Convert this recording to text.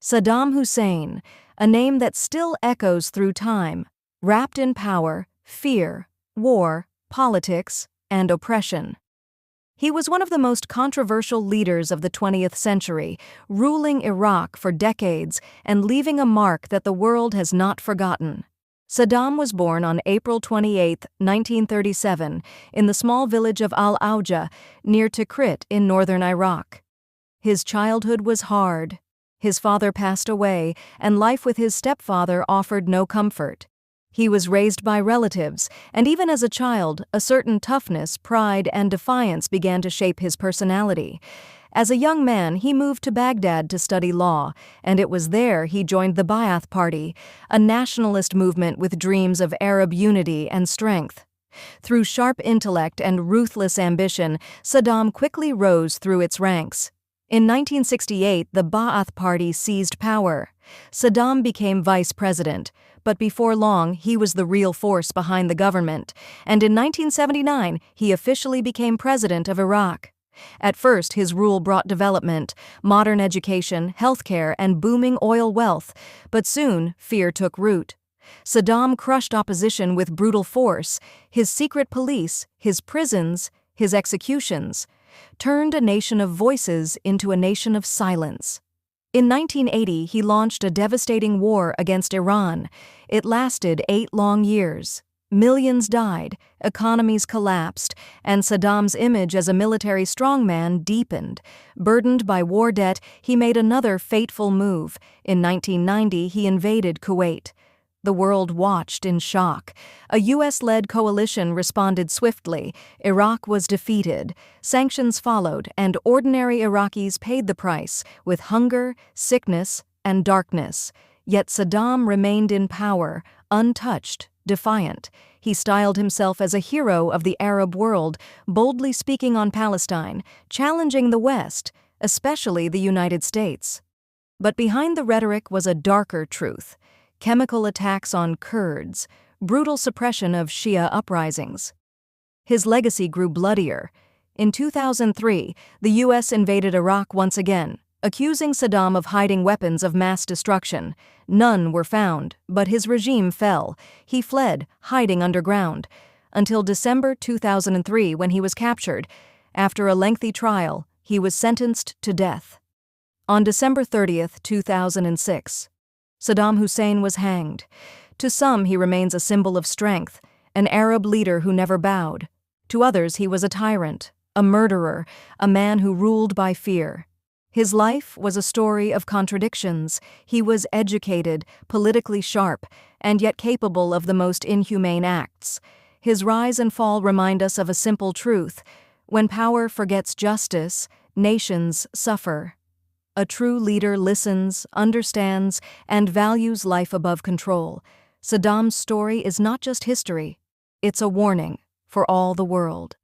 Saddam Hussein, a name that still echoes through time, wrapped in power, fear, war, politics, and oppression. He was one of the most controversial leaders of the 20th century, ruling Iraq for decades and leaving a mark that the world has not forgotten. Saddam was born on April 28, 1937, in the small village of Al-Auja, near Tikrit in northern Iraq. His childhood was hard. His father passed away, and life with his stepfather offered no comfort. He was raised by relatives, and even as a child, a certain toughness, pride, and defiance began to shape his personality. As a young man, he moved to Baghdad to study law, and it was there he joined the Ba'ath Party, a nationalist movement with dreams of Arab unity and strength. Through sharp intellect and ruthless ambition, Saddam quickly rose through its ranks. In 1968, the Ba'ath Party seized power. Saddam became vice president, but before long, he was the real force behind the government, and in 1979, he officially became president of Iraq. At first, his rule brought development, modern education, healthcare, and booming oil wealth, but soon, fear took root. Saddam crushed opposition with brutal force. His secret police, his prisons, his executions turned a nation of voices into a nation of silence. In 1980, he launched a devastating war against Iran. It lasted 8 long years. Millions died, economies collapsed, and Saddam's image as a military strongman deepened. Burdened by war debt, he made another fateful move. In 1990, he invaded Kuwait. The world watched in shock. A U.S.-led coalition responded swiftly. Iraq was defeated. Sanctions followed, and ordinary Iraqis paid the price with hunger, sickness, and darkness. Yet Saddam remained in power, untouched, defiant. He styled himself as a hero of the Arab world, boldly speaking on Palestine, challenging the West, especially the United States. But behind the rhetoric was a darker truth. Chemical attacks on Kurds, brutal suppression of Shia uprisings. His legacy grew bloodier. In 2003, the U.S. invaded Iraq once again, accusing Saddam of hiding weapons of mass destruction. None were found, but his regime fell. He fled, hiding underground, until December 2003 when he was captured. After a lengthy trial, he was sentenced to death. On December 30, 2006, Saddam Hussein was hanged. To some, he remains a symbol of strength, an Arab leader who never bowed. To others, he was a tyrant, a murderer, a man who ruled by fear. His life was a story of contradictions. He was educated, politically sharp, and yet capable of the most inhumane acts. His rise and fall remind us of a simple truth. When power forgets justice, nations suffer. A true leader listens, understands, and values life above control. Saddam's story is not just history, it's a warning for all the world.